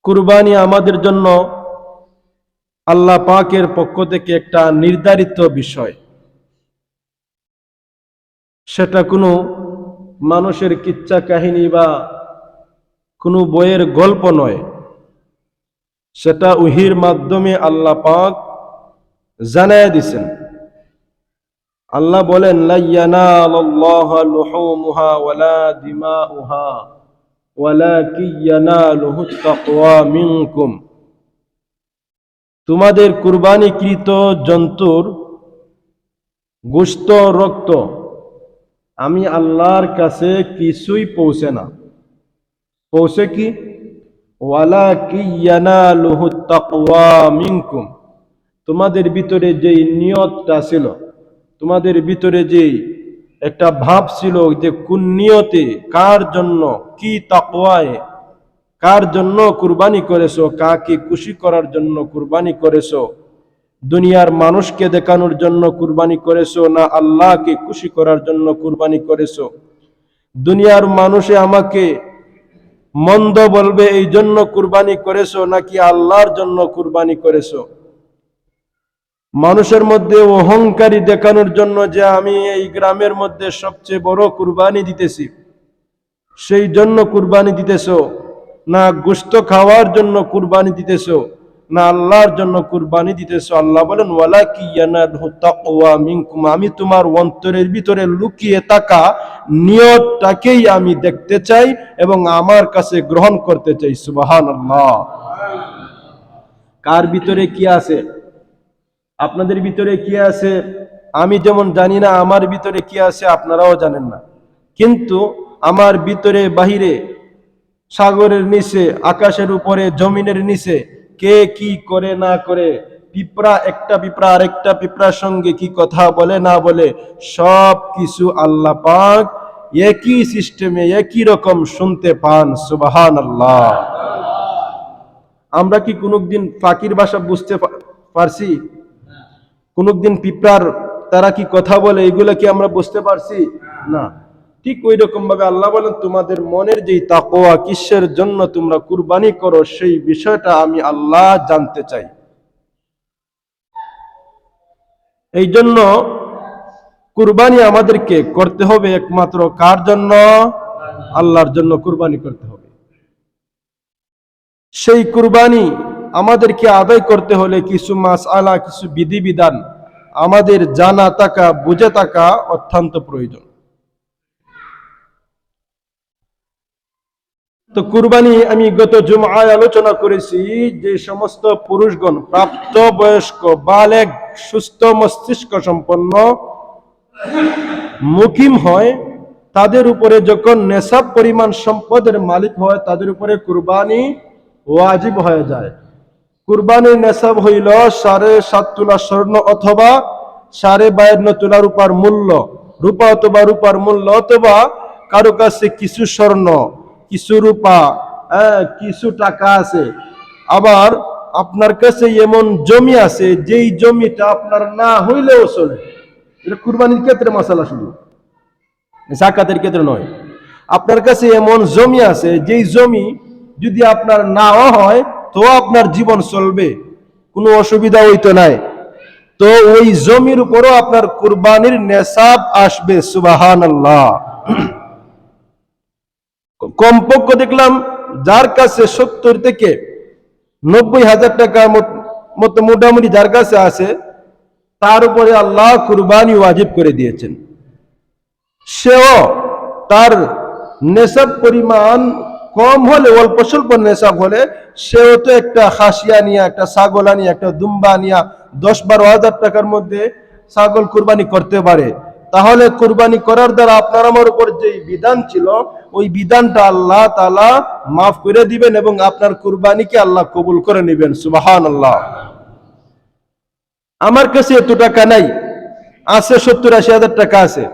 কুরবানি আমাদের জন্য আল্লাহ পাকের পক্ষ থেকে একটা নির্ধারিত বিষয়। সেটা কোনো মানুষের কিচ্ছা কাহিনী বা কোনো বইয়ের গল্প নয়, সেটা ওহীর মাধ্যমে আল্লাহ পাক জানায় দিয়েছেন। আল্লাহ বলেন, লা ইয়ানালুল্লাহা লুহুমুহা ওয়ালা দিমাউহা ওয়ালাকিন ইয়ানালুহুত তাকওয়া মিনকুম। তোমাদের কুরবানিকৃত জন্তুর গোশত রক্ত আমি আল্লাহর কাছে কিছুই পৌঁছে না। পৌঁছে কি? ওয়ালাকিন ইয়ানালুহুত তাকওয়া মিনকুম। তোমাদের ভিতরে যেই নিয়তটা ছিল, তোমাদের ভিতরে যেই একটা ভাব ছিল যে কোন নিয়তে, কার জন্য, কি তাকওয়ায়, কার জন্য কুরবানি করেছো, কাকে খুশি করার জন্য কুরবানি করেছো, দুনিয়ার মানুষকে দেখানোর জন্য কুরবানি করেছো না আল্লাহকে খুশি করার জন্য কুরবানি করেছো, দুনিয়ার মানুষে আমাকে মন্দ বলবে এই জন্য কুরবানি করেছো নাকি আল্লাহর জন্য কুরবানি করেছো, মানুষের মধ্যে অহংকারী দেখানোর জন্য যে আমি এই গ্রামের মধ্যে সবচেয়ে বড় কুরবানি দিতেছি সেই জন্য কুরবানি দিতেছো, না গোশত খাওয়ার জন্য কুরবানি দিতেছো, না আল্লাহর জন্য কুরবানি দিতেছো। আল্লাহ বলেন, ওয়ালাকিন ইয়ানালুহু তাকওয়া মিনকুম। আমি তোমার অন্তরের ভিতরে লুকিয়ে থাকা নিয়তটাকেই আমি দেখতে চাই এবং আমার কাছে গ্রহণ করতে চাই। সুবহানাল্লাহ। কার ভিতরে কি আছে? আপনাদের ভিতরে কি আছে আমি যেমন জানি না, আমার ভিতরে কি আছে আপনারাও জানেন না। কিন্তু আমার ভিতরে বাহিরে, সাগরের নিচে, আকাশের উপরে, জমিনের নিচে কে কি করে না করে, পিঁপড়া একটা পিঁপড়া আরেকটা পিঁপড়ার সঙ্গে কি কথা বলে না বলে, সব কিছু আল্লাহ পাক একই সিস্টেমে একই রকম শুনতে পান। সুবহানাল্লাহ। আমরা কি কোনদিন পাখির ভাষা বুঝতে পারছি? কোনদিন পিঁপড়ার তারা কি কথা বলে এগুলো কি আমরা বুঝতে পারছি? না। ঠিক ওই রকম ভাবে আল্লাহ বলেন, তোমাদের মনের যেই তাকওয়া, কিসের জন্য তোমরা কুরবানি করো, সেই বিষয়টা আমি আল্লাহ জানতে চাই। এই জন্য কুরবানি আমাদেরকে করতে হবে একমাত্র কার জন্য? আল্লাহর জন্য কুরবানি করতে হবে। সেই কুরবানি আমাদেরকে আদায় করতে হলে কিছু মাসআলা, কিছু বিধিবিধান আমাদের জানা থাকা, বুঝে থাকা অত্যন্ত প্রয়োজন। তো কুরবানি আমি গত জুমআয় আলোচনা করেছি যে সমস্ত পুরুষগণ প্রাপ্ত বয়স্ক, বালেগ, সুস্থ মস্তিষ্ক সম্পন্ন, মুকিম হয়, তাদের উপরে যখন নেশাব পরিমাণ সম্পদের মালিক হয়, তাদের উপরে কুরবানি ওয়াজিব হয়ে যায়। কুরবানির নেশাব হইল 7.5 তোলা স্বর্ণ অথবা 52.5 তোলা রূপার মূল্য, রূপা অথবা রূপার মূল্য, অথবা কারো কাছে কিছু স্বর্ণ, কিছু রূপা, কিছু টাকা আছে। আবার আপনার কাছে এমন জমি আছে যেই জমিটা আপনার না হইলেও চলে। এটা কুরবানির ক্ষেত্রে মাসালা, শুধু যাকাতের ক্ষেত্রে নয়। আপনার কাছে এমন জমি আছে যেই জমি যদি আপনার নাও হয় তো আপনার জীবন চলবে, কোনো অসুবিধা হইতো নাই, তো ওই জমির উপরও আপনার কুরবানির নেশাব আসবে। সুবহানাল্লাহ। কমপক্ষ দেখলাম যার কাছে 70 থেকে 90,000 টাকার মতো মোটামুটি যার কাছে আছে, তার উপরে আল্লাহ কুরবানি ওয়াজিব করে দিয়েছেন। সেও তার নেশাব পরিমাণ কম হলে, অল্প স্বল্প নেশাব হলে, সেও তো একটা খাসিয়া নিয়ে, একটা ছাগল নিয়ে, একটা দুম্বা নিয়ে 10-12 হাজার টাকার মধ্যে ছাগল কুরবানি করতে পারে। তাহলে কুরবানি করার দ্বারা আপনার আমার উপর যে বিধান ছিল, ওই বিধানটা আল্লাহ তাআলা মাফ করে দিবেন এবং আপনার কুরবানিকে আল্লাহ কবুল করে নেবেন। সুবহানাল্লাহ। আমার কাছে এত টাকা নাই, আছে 70-80 হাজার টাকা আছে।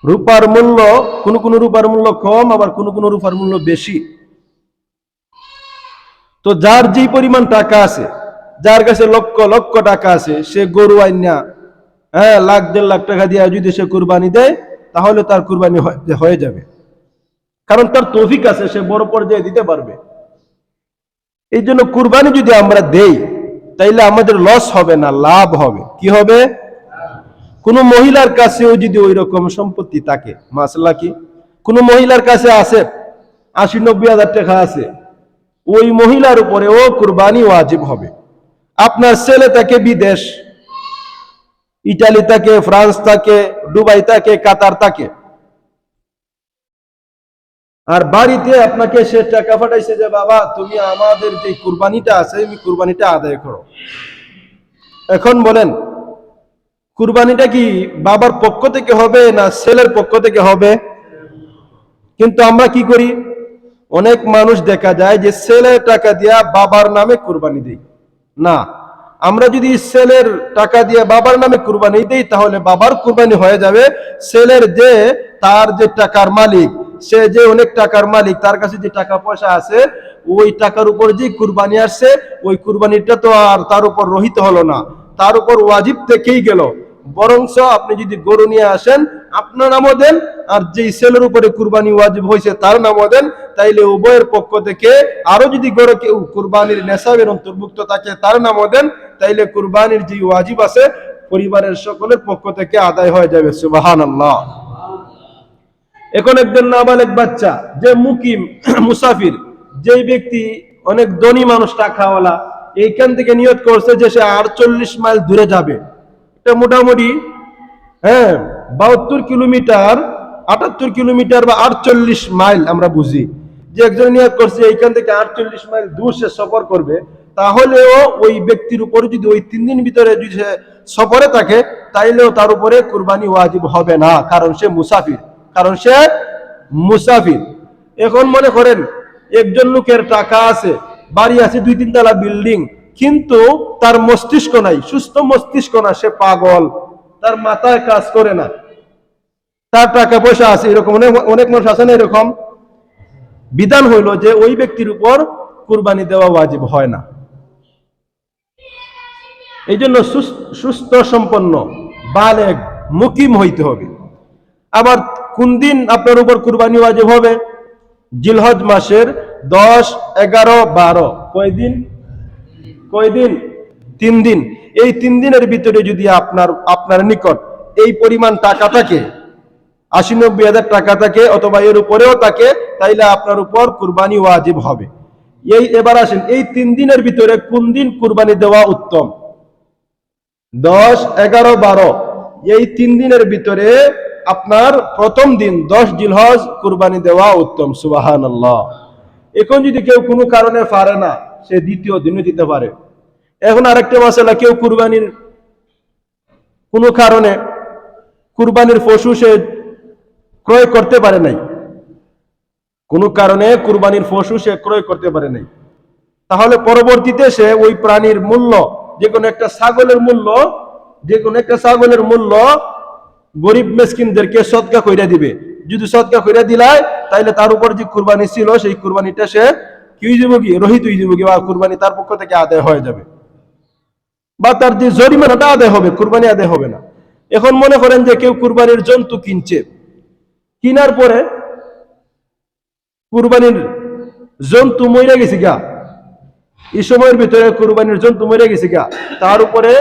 রূপার মূল্য, কোন কোন রূপার মূল্য কম, আবার কোন কোন রূপার মূল্য বেশি। তো যার যেই পরিমাণ টাকা আছে, যার কাছে লক্ষ লক্ষ টাকা আছে, সে গরু আইনা 1,00,000 1,50,000 টাকা দিয়ে যদি সে কুরবানি দেয়, তাহলে তার কুরবানি হয়ে যাবে। কারণ তার তৌফিক আছে, সে বড় পর্যায়ে দিতে পারবে। এই জন্য কুরবানি যদি আমরা দেই তাইলে আমাদের লস হবে না, লাভ হবে। কি হবে? কোন মহিলার কাছেও যদি ওই রকম সম্পত্তি থাকে, মাসলা কি, কোন মহিলার কাছে আছে ৮০-৯০ হাজার টাকা আছে, ওই মহিলার উপরেও কুরবানি ওয়াজিব হবে। আপনার ছেলে থাকে বিদেশ, ইটালি থাকে, ফ্রান্স থাকে, দুবাই থাকে, কাতার থাকে, আর বাড়িতে আপনাকে সে টাকা পাঠাইছে যে বাবা তুমি আমাদের যে কুরবানিটা আছে এই কুরবানিটা আদায় করো। এখন বলেন কুরবানিটা কি বাবার পক্ষ থেকে হবে না ছেলের পক্ষ থেকে হবে? কিন্তু আমরা কি করি, অনেক মানুষ দেখা যায় যে ছেলের টাকা দিয়া বাবার নামে কুরবানি দেই। না, আমরা যদি ছেলের টাকা দিয়ে বাবার নামে কুরবানি দেই তাহলে বাবার কুরবানি হয়ে যাবে, ছেলের যে তার যে টাকার মালিক, সে যে অনেক টাকার মালিক, তার কাছে যে টাকা পয়সা আছে, ওই টাকার উপর যে কুরবানি আসছে ওই কুরবানিটা তো আর তার উপর রহিত হলো না, তার উপর ওয়াজিব থেকেই গেল। বরঞ্চ আপনি যদি গরু নিয়ে আসেন আপনার নামও দেন, আর যেই ছেলের উপরে কুরবানি ওয়াজিব হয়েছে তার নামও দেন, তাইলে উভয়ের পক্ষ থেকে আরো যদি গরু কেউ কুরবানির নেশাবের অন্তর্ভুক্ত থাকে তার নামও দেন, তাইলে কুরবানির যে ওয়াজিব আছে পরিবারের সকলের পক্ষ থেকে আদায় হয়ে যাবে। সুবহানাল্লাহ। এখন একজন নাবালেগ বাচ্চা যে মুকিম মুসাফির, যেই ব্যক্তি অনেক ধনী মানুষ, টাকাওয়ালা, এইখান থেকে নিয়ত করছে যে সে ৪৮ মাইল দূরে যাবে, এটা মোটামুটি ৭২ কিলোমিটার, ৭৮ কিলোমিটার বা ৪৮ মাইল আমরা বুঝি, যে একজন নিয়ত করছে এইখান থেকে ৪৮ মাইল দূর সে সফর করবে, তাহলেও ওই ব্যক্তির উপরে যদি ওই ৩ দিন ভিতরে যদি সে সফরে থাকে তাইলেও তার উপরে কুরবানি ওয়াজিব হবে না, কারণ সে মুসাফির, কারণ সে মুসাফির। এখন মনে করেন একজন লোকের টাকা আছে, বাড়ি আছে ২-৩ তলা বিল্ডিং, কিন্তু তার মস্তিষ্ক নাই, সুস্থ মস্তিষ্ক না, সে পাগল, তার মাথায় কাজ করে না, তার টাকা পয়সা আছে, এরকম অনেক মানুষ আছে না, এরকম। বিধান হইল যে ওই ব্যক্তির উপর কুরবানি দেওয়া ওয়াজিব হয় না। এই জন্য সুস্থ সম্পন্ন বালেগ মুকিম হইতে হবে। আবার কোন দিন আপনার উপর কুরবানি ওয়াজিব হবে? জিলহজ মাসের ১০, ১১, ১২, কয়দিন? ৩ দিন। এই ৩ দিনের ভিতরে যদি আপনার নিকট এই পরিমাণ টাকা থাকে, ৮০-৯০ হাজার টাকা থাকে অথবা এর উপরেও থাকে, তাইলে আপনার উপর কুরবানি ওয়াজিব হবে। এবার আসেন এই ৩ দিনের ভিতরে কোন দিন কুরবানি দেওয়া উত্তম? ১০, ১১, ১২, এই ৩ দিনের ভিতরে আপনার প্রথম দিন ১০ জিলহজ কুরবানি দেওয়া উত্তম। সুবহানাল্লাহ। এখন যদি কেউ কোনো কারণে পারে না, সে দ্বিতীয় দিনে দিতে পারে। এখন আরেকটা মাসালা, কেউ কুরবানির কোনো কারণে কুরবানির পশু সে ক্রয় করতে পারে নাই, কোনো কারণে কুরবানির পশু সে ক্রয় করতে পারে নাই, তাহলে পরবর্তীতে সে ওই প্রাণীর মূল্য, যে কোনো একটা ছাগলের মূল্য গরিব মিসকিনদেরকে সদকা কইরা দিবে। যদি সদকা কইরা দিলায় তাইলে তার উপর যে কুরবানি ছিল সেই কুরবানিটা সে কি হয়ে যাবে, কি রহিত হয়ে যাবে, বা কুরবানি তার পক্ষ থেকে আদায় হয়ে যাবে, বা তার যে জরিমানাটা আদায় হবে, কুরবানি আদায় হবে না। এখন মনে করেন যে কেউ কুরবানির জন্তু কিনছে, কিনার পরে কুরবানির জন্তু মরে গেছে গা, এই সময়ের ভিতরে কুরবানির জন্তু মরে গেছে গা, তার উপরে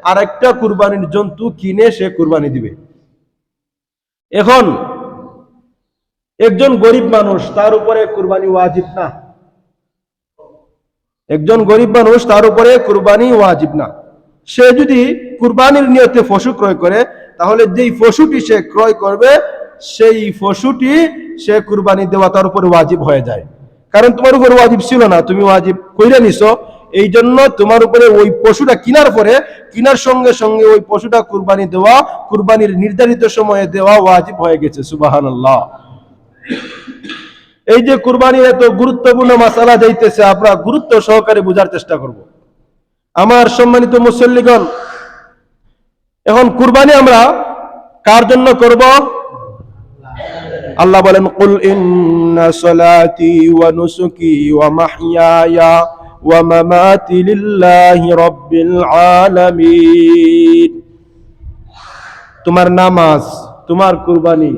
আরেকটা কুরবানির জন্তু কিনে সে কুরবানি দিবে। এখন একজন গরিব মানুষ, তার উপরে কুরবানি ওয়াজিব না, একজন গরিব মানুষ, তার উপরে কুরবানি ওয়াজিব না। সে যদি কুরবানির নিয়তে পশু ক্রয় করে, তাহলে যেই পশুটি সে ক্রয় করবে সেই পশুটি সে কুরবানি দেওয়া তার উপর ওয়াজিব হয়ে যায়, কারণ তোমার উপর ওয়াজিব ছিল না, তুমি ওয়াজিব কইরা নিছো, এই জন্য তোমার উপরে ওই পশুটা কেনার পরে, কেনার সঙ্গে সঙ্গে ওই পশুটা কুরবানি দেওয়া, কুরবানির নির্ধারিত সময়ে দেওয়া ওয়াজিব হয়ে গেছে। সুবহানাল্লাহ। এই যে কুরবানির এত গুরুত্বপূর্ণ মাসালা যাইতেছে, আমরা গুরুত্ব সহকারে বোঝার চেষ্টা করব। আমার সম্মানিত মুসল্লিগণ, এখন কুরবানি আমরা কার জন্য করব? আল্লাহ বলেন, কুল ইন্না সলাতি ওয়া নুসুকি ওয়া মাহইয়ায়া ওয়া মামাতি লিল্লাহি রাব্বিল আলামিন। তোমার নামাজ, তোমার কুরবানি,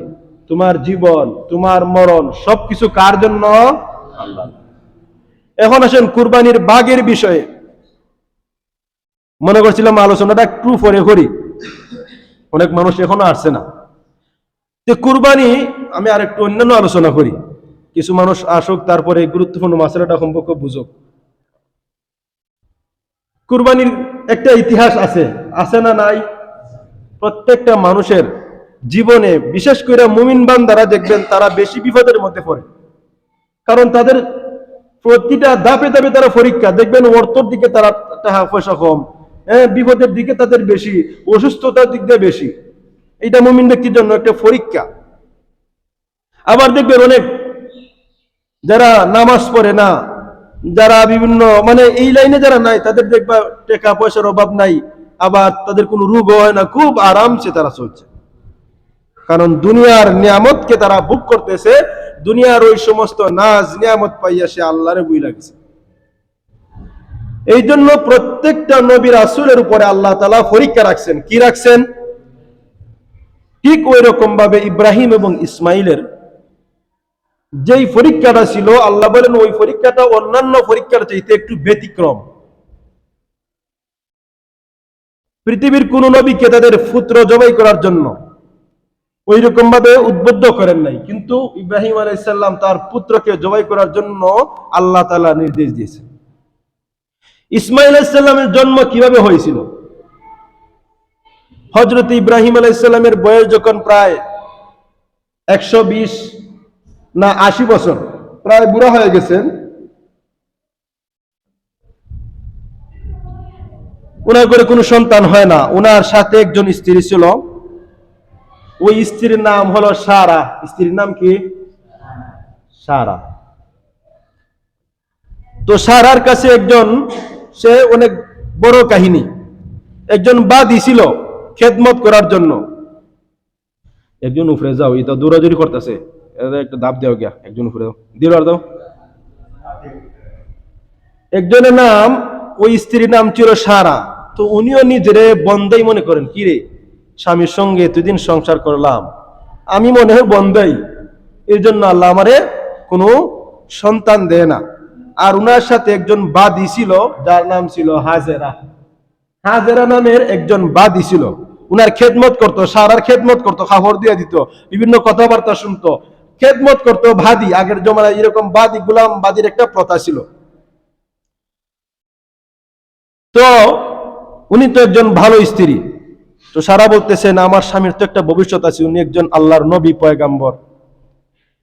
তোমার জীবন, তোমার মরণ সবকিছু কার জন্য? আল্লাহ। এখন আসেন কুরবানির ভাগের বিষয়ে। মনে করছিলাম আলোচনাটা একটু পরে করি, অনেক মানুষ এখনো আসছে না। যে কুরবানি আমি আর একটু অন্যান্য আলোচনা করি, কিছু মানুষ আসুক, তারপরে গুরুত্বপূর্ণ মাসলাটা সম্পর্কে বুঝুক। কুরবানির একটা ইতিহাস আছে, আছে না নাই? প্রত্যেকটা মানুষের জীবনে, বিশেষ করে মুমিন বান্দারা দেখবেন তারা বেশি বিপদের মধ্যে পড়ে, কারণ তাদের প্রতিটা ধাপে ধাপে তারা পরীক্ষা। দেখবেন অর্থর দিকে তারা টাকা পয়সা কম, বিপদের দিকে তাদের বেশি, অসুস্থতার দিক দিয়ে বেশি। এটা মুমিন ব্যক্তির জন্য একটা পরীক্ষা। আবার দেখবেন অনেক যারা নামাজ পড়ে না, যারা বিভিন্ন মানে এই লাইনে যারা নাই, তাদের দেখবা টাকা পয়সার অভাব নাই, আবার তাদের কোনো রোগ হয় না, খুব আরামসে তারা চলছে, কারণ দুনিয়ার নিয়ামতকে তারা ভোগ করতেছে। দুনিয়ার ওই সমস্ত নাজ নিয়ামত পাইয়া সে আল্লাহরে বই লাগছে। এই জন্য প্রত্যেকটা নবী রাসূলের উপরে আল্লাহ তাআলা পরীক্ষা রাখছেন। কি রাখছেন? ঠিক ওই রকম ভাবে ইব্রাহিম এবং ইসমাইলের যেই পরীক্ষাটা ছিল, আল্লাহ বলেন ওই পরীক্ষাটা অন্যান্য পরীক্ষার চাইতে একটু ব্যতিক্রম। পৃথিবীর কোন নবীকে তাদের পুত্র জবাই করার জন্য ওই রকম ভাবে উদ্বুদ্ধ করেন নাই, কিন্তু ইব্রাহিম আলাইহিস সালাম তার পুত্রকে জবাই করার জন্য আল্লাহ তাআলা নির্দেশ দিয়েছেন। ইসমাইল আলাইহিস সালামের জন্ম কিভাবে হয়েছিল? হযরত ইব্রাহিম আলাইহিস সালামের বয়স যখন প্রায় 120 না 80 বছর, প্রায় বুড়া হয়ে গেছেন, ওনার ঘরে কোনো সন্তান হয় না। ওনার সাথে একজন স্ত্রী ছিল, ওই স্ত্রীর নাম হলো সারা। স্ত্রীর নাম কি? সারা। তো সারার কাছে একজন, সে অনেক বড় কাহিনী, একজন বাদী ছিল খেদমত করার জন্য। একজন উপরে যাও, এটা দৌড়াদৌড়ি করতেছে, একটা দাব দেও গিয়া, একজন উপরে দিল আর দাও। একজনের নাম, ওই স্ত্রীর নাম ছিল সারা। তো উনিও নিজেরে বন্দাই মনে করেন, কি রে, স্বামীর সঙ্গে এতদিন সংসার করলাম, আমি মনে হয় বন্দাই, এর জন্য আল্লাহ আমারে কোনো সন্তান দেয় না। আর উনার সাথে একজন বাদী ছিল, যার নাম ছিল হাজেরা। হাজেরা নামের একজন বাদী ছিল, উনার খেদমত করতো, সারার খেদমত করতো, খাবার দিয়ে দিত, বিভিন্ন কথাবার্তা শুনতো, খেদমত করতো। বাদী, আগের জমানায় এরকম বাদী, গোলাম বাদীর একটা প্রথা ছিল। তো উনি তো একজন ভালো স্ত্রী। তো সারা বলতেছেন, আমার স্বামীর তো একটা ভবিষ্যৎ আছে, উনি একজন আল্লাহর নবী পয়গাম্বর,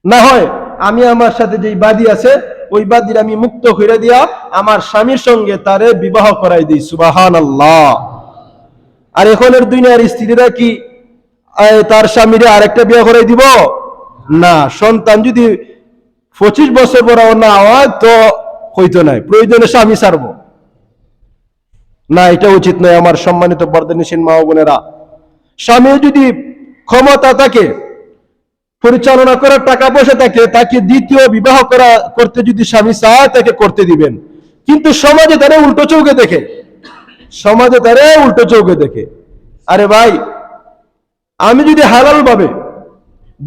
না হয় আমি আমার সাথে যেই বাদী আছে ওই বাদীর আমি মুক্ত করে দিয়া আমার স্বামীর সঙ্গে তারে বিবাহ করাই দিই। সুবহানাল্লাহ। আর এখনের দুনিয়ার স্ত্রীরা কি তার স্বামীরে আরেকটা বিয়ে করাই দিব? না। সন্তান যদি 25 বছর বড় না হয় তো হইতো নাই, প্রয়োজনে স্বামী ছাড়বো না, এটা উচিত নয়। আমার সম্মানিত বর্ধনশীল মা ও বোনেরা, স্বামী যদি ক্ষমতা থাকে, পরিচালনা করার টাকা পয়সা থাকে, তাকে দ্বিতীয় বিবাহ করতে যদি স্বামী চায়, তাকে করতে দিবেন। কিন্তু সমাজে তারা উল্টো চৌকে দেখে, সমাজে তারা উল্টো চৌকে দেখে। আরে ভাই, আমি যদি হালাল ভাবে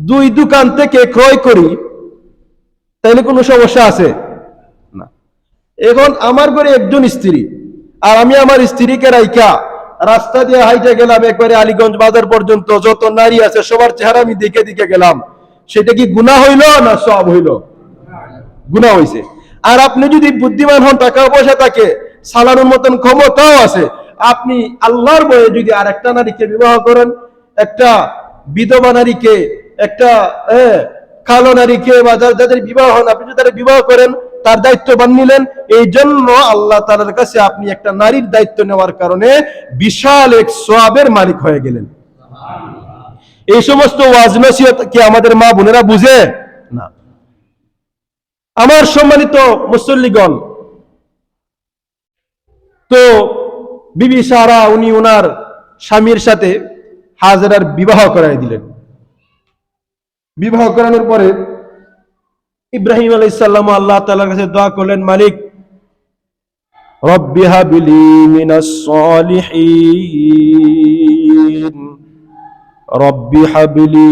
দুই দোকান থেকে ক্রয় করি, তাহলে কোনো সমস্যা আছে না। এখন আমার ঘরে একজন স্ত্রী, আর আমি আমার স্ত্রীকে রাইখা রাস্তা দিয়ে হাইটে গেলাম একবারে আলীগঞ্জ বাজার পর্যন্ত, যত নারী আছে সবার চেহারা আমি দেখে দেখে গেলাম, সেটা কি গুনাহ হইল না সওয়াব হইল? গুনাহ হইছে। আর আপনি যদি বুদ্ধিমান হন, টাকা পয়সা থাকে, সালানোর মতন ক্ষমতাও আছে, আপনি আল্লাহর ভয়ে যদি আর একটা নারীকে বিবাহ করেন, একটা বিধবা নারীকে, একটা কালো নারীকে, বা যাদের বিবাহ হন, আপনি যদি তাদের বিবাহ করেন, তার দায়িত্ববান নিলেন, এই জন্য আল্লাহ তাআলার কাছে আপনি একটা নারীর দায়িত্ব নেওয়ার কারণে বিশাল এক সওয়াবের মালিক হয়ে গেলেন। এই সমস্ত ওয়াজ নসিহত কি আমাদের মা বোনেরা বুঝে না? আমার সম্মানিত মুসল্লিগণ, তো বিবি সারা উনি ওনার স্বামীর সাথে হাজেরার বিবাহ করাই দিলেন। বিবাহ করানোর পরে ইব্রাহিম আলাইহিস সালাম আল্লাহ তাআলার কাছে দোয়া করলেন, মালিক রব্বি হাবলি মিনাস সলিহিন, রব্বি হাবলি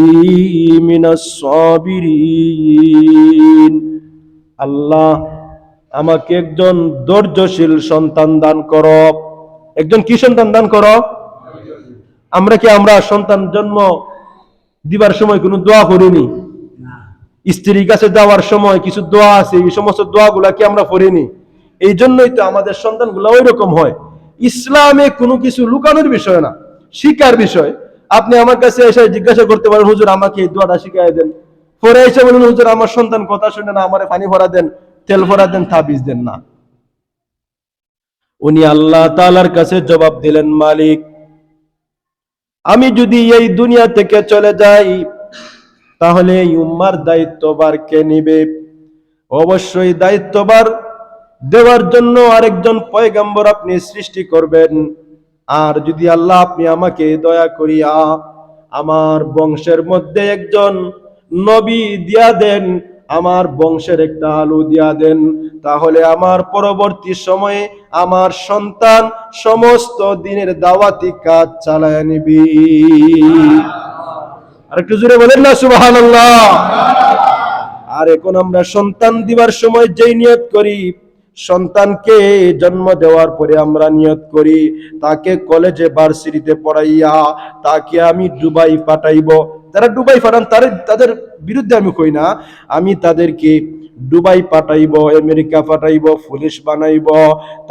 মিনাস সাবিরিন। আল্লাহ, আমাকে একজন ধৈর্যশীল সন্তান দান করো। একজন কি সন্তান দান করো? আমরা সন্তান জন্ম দিবার সময় কোনো দোয়া করিনি? স্ত্রীর কাছে যাওয়ার সময় কিছু দোয়া আছে, এই সমস্ত দোয়াগুলা কি আমরা পড়িনি? এই জন্যই তো আমাদের সন্তানগুলো ওই রকম হয়। ইসলামে কোনো কিছু লুকানোর বিষয় না, শিকার বিষয়। আপনি আমার কাছে এসে জিজ্ঞাসা করতে পারেন, হুজুর আমাকে এই দোয়াটা শিখাই দেন। পরে এসে বলেন, হুজুর আমার সন্তান কথা শুনে না, আমারে পানি ভরা দেন, তেল ভরা দেন, তাবিজ দেন না। উনি আল্লাহ তাআলার কাছে জবাব দিলেন, মালিক আমি যদি এই দুনিয়া থেকে চলে যাই তাহলে এই উম্মার দায়িত্বভার কে নিবে? অবশ্যই দায়িত্বভার দেওয়ার জন্য আরেকজন পয়গম্বর আপনি সৃষ্টি করবেন। আর যদি আল্লাহ আপনি আমাকে দয়া করিয়া আমার বংশের মধ্যে একজন নবী দিয়া দেন, আমার বংশের একটা আলু দিয়া দেন, তাহলে আমার পরবর্তী সময়ে আমার সন্তান সমস্ত দিনের দাওয়াতি কাজ চালায় নিবি। আর একটু জোরে বলেন না সুবহানাল্লাহ। আর এখন আমরা সন্তান দিবার সময় যেই নিয়ত করি, সন্তানকে জন্ম দেওয়ার পরে আমরা নিয়ত করি তাকে কলেজে ভার্সিটিতে পড়াইয়া তাকে আমি দুবাই পাঠাইব। যারা দুবাই পাঠান তাদের বিরুদ্ধে আমি কই না, আমি তাদেরকে দুবাই পাঠাইব, আমেরিকা পাঠাইব, পুলিশ বানাইব,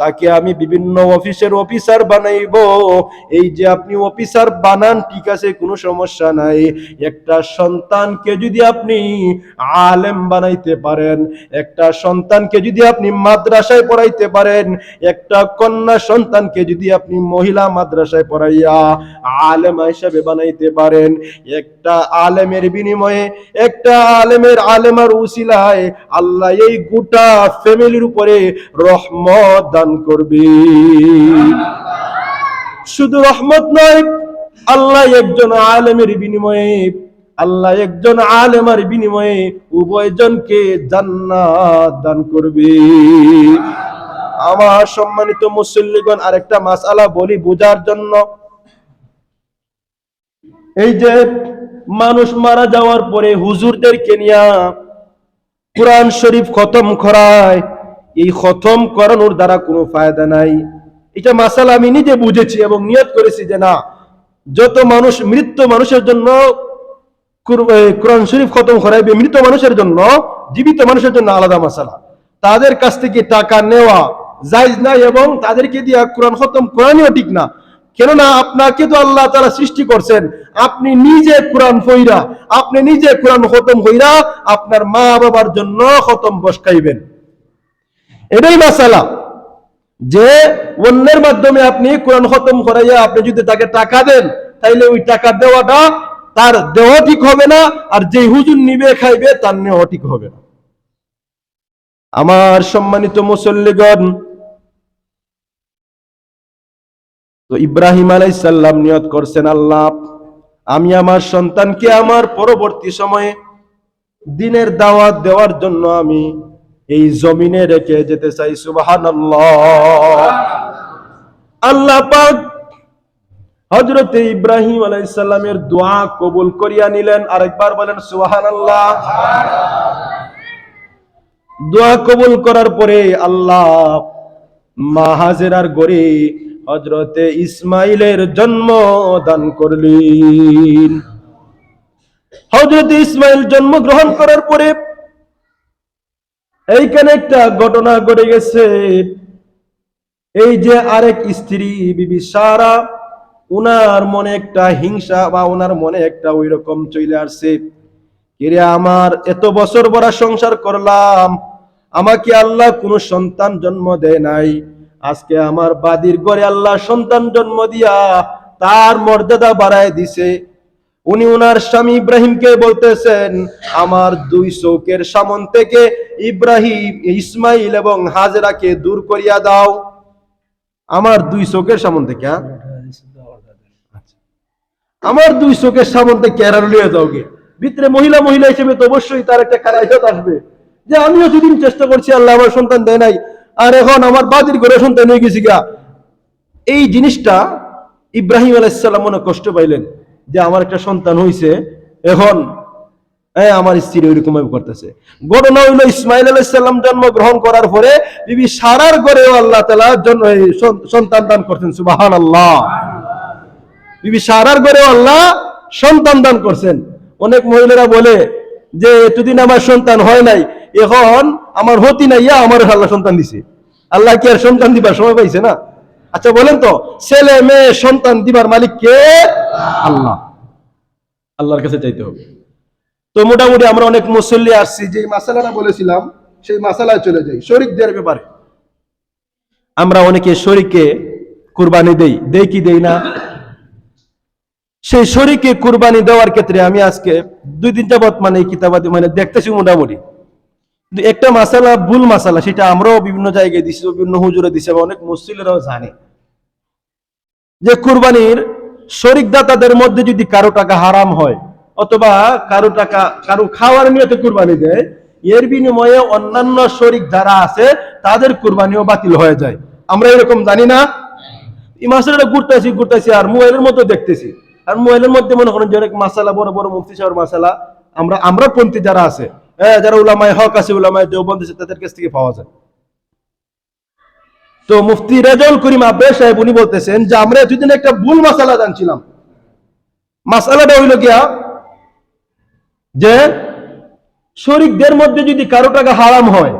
তাকে আমি বিভিন্ন অফিসের অফিসার বানাইব। এই যে আপনি অফিসার বানান, ঠিক আছে, কোনো সমস্যা নাই। একটা সন্তানকে যদি আপনি আলেম বানাইতে পারেন, একটা সন্তানকে যদি আপনি মাদ্রাসায় পড়াইতে পারেন, একটা কন্যা সন্তানকে যদি আপনি মহিলা মাদ্রাসায় পড়াইয়া আলেমা হিসাবে বানাইতে পারেন, একটা আলেমের বিনিময়ে, একটা আলেমার উসিলায় আল্লাহ এই গোটা ফ্যামিলির উপরে রহমত দান করবে। শুধু রহমত নয়, আল্লাহ একজন আলেমের বিনিময়ে, আল্লাহ একজন আলেমার বিনিময়ে উভয়জনকে জান্নাত দান করবে। আমার সম্মানিত মুসল্লিগণ, আরেকটা মাসআলা বলি বোঝার জন্য। এই যে মানুষ মারা যাওয়ার পরে হুজুরদেরকে নিয়ে কুরআন শরীফ খতম করায়, এই খতম করানোর দ্বারা কোনো ফায়দা নাই। এটা মাসালা আমি নিজে বুঝেছি এবং নিয়ত করেছি যে না, যত মানুষ মৃত মানুষের জন্য কোরআন শরীফ খতম করাইবে, মৃত মানুষের জন্য, জীবিত মানুষের জন্য আলাদা মাসালা। তাদের কাছ থেকে টাকা নেওয়া জায়েজ নাই এবং তাদেরকে দিয়ে কোরআন খতম করানোও ঠিক না। কেননা আপনাকে তো আল্লাহ তাআলা সৃষ্টি করছেন, আপনি নিজে কোরআন পড়া, আপনি নিজে কোরআন খতম কইরা আপনার মা বাবার জন্য খতম বসাইবেন। এটাই মাসালা, যে অন্যের মাধ্যমে আপনি কোরআন খতম করাইয়া আপনি যদি তাকে টাকা দেন, তাইলে ওই টাকা দেওয়াটা তার দেওয়া ঠিক হবে না, আর যে হুজুর নিবে খাইবে তার নেওয়া ঠিক হবে না। আমার সম্মানিত মুসল্লিগণ, তো ইব্রাহিম আলাইহিস সালাম নিয়ত করছেন, আল্লাহ আমি আমার সন্তানকে আমার পরবর্তী সময়ে দ্বীনের দাওয়াত দেওয়ার জন্য আমি এই জমিনে রেখে যেতে চাই। সুবহানাল্লাহ। আল্লাহ পাক হযরত ইব্রাহিম আলাইহিস সালামের দোয়া কবুল করিয়া নিলেন। আরেকবার বলেন সুবহানাল্লাহ। দোয়া কবুল করার পরে আল্লাহ মা হাজেরার ঘরে হযরতে ইসমাইলের জন্ম দান করলেন। হযরত ইসমাইল জন্মগ্রহণ করার পরে এইখানে একটা ঘটনা ঘটে গেছে। এই যে আরেক স্ত্রী বিবি সারা, উনার মনে একটা হিংসা বা উনার মনে একটা ওই রকম চলে আসছে, কিরে আমার এত বছর বড় সংসার করলাম, আমাকে আল্লাহ কোনো সন্তান জন্ম দেয় নাই, আজকে আমার বাদির ঘরে আল্লাহ সন্তান জন্ম দিয়া তার মর্যাদা বাড়ায় দিছে। উনি উনার স্বামী ইব্রাহিমকে বলতেছেন, আমার দুই চৌকের সামন থেকে ইব্রাহিম, ইসমাইল এবং হাজেরাকে দূর করিয়া দাও। আমার দুই চোখের সামন থেকে, আমার দুই চোখের সামন থেকে কেরার লিয়ে যাওগে। ভিতরে মহিলা হিসেবে তো অবশ্যই তার একটা খারাপ আসবে, যে আমিও সেদিন চেষ্টা করছি, আল্লাহ আমার সন্তান দেয় নাই, আর এখন আমার বাদির ঘরে সন্তান হয়ে গেছি গা। এই জিনিসটা ইব্রাহিম আলাইহিস সালাম মনে কষ্ট পাইলেন, যে আমার একটা সন্তান হইছে, এখন হ্যাঁ আমার স্ত্রী ওইরকম ভাবে করতেছে। ঘটনা হইলো ইসমাইল আলাইহিস সালাম জন্মগ্রহণ করার পরে বিবি সারার ঘরেও আল্লাহ তাআলা জন্য সন্তান দান করছেন, সুবহানাল্লাহ। বিবি সারার ঘরেও আল্লাহ সন্তান দান করছেন। অনেক মহিলারা বলে যে এতদিন আমার সন্তান হয় নাই, এখন আমার হতি নাই, আমার আল্লাহ সন্তান দিছে। আল্লাহ কি আর সন্তান দিবার সময় পাইছে না? আচ্ছা বলেন তো, ছেলে মেয়ে সন্তান দিবার মালিক কে? আল্লাহ। আল্লাহর কাছে চাইতে হবে। তো মোটামুটি আমরা অনেক মুসল্লি আসছি, যে মাসালাটা বলেছিলাম সেই মাসালায় চলে যাই। শরীকদের ব্যাপারে আমরা অনেকে শরীকে কুরবানি দেই কি দেই না? সেই শরীকে কুরবানি দেওয়ার ক্ষেত্রে আমি আজকে 2 দিন যাবত এই কিতাবাদি দেখতেছি মোটামুটি একটা মাসালা, ভুল মাসালা, সেটা আমরাও বিভিন্ন জায়গায় দিছি, বিভিন্ন হুজুরে দিছে, অনেক মুসল্লিরাও জানে যে কুরবানির শরীকদাতাদের মধ্যে যদি কারো টাকা হারাম হয় অথবা কারো খাওয়ার নিয়তে কুরবানি দেয়, এর বিনিময়ে অন্যান্য শরীক যারা আছে তাদের কুরবানিও বাতিল হয়ে যায়। আমরা এরকম জানি না? এই মাসালাটা ঘুরতেছি আর মোবাইলের মধ্যে দেখতেছি, আর মোবাইলের মধ্যে মনে করেন যে অনেক মাসালা, বড় বড় মুফতি সাহেবের মাসালা আমরা পন্থী যারা আছে, যারা উলামায়ে হক আছে, উলামায়ে দেওবন্দ আছে, তাদের কাছ থেকে পাওয়া যায়। তো মুফতি রেজাউল করিম আব্বাস সাহেব উনি বলতেছেন যে আমরা এতদিন একটা ভুল মাসালা জানছিলাম। মাসালাটা হইল গিয়া যে শরীকদের মধ্যে যদি কারো টাকা হারাম হয়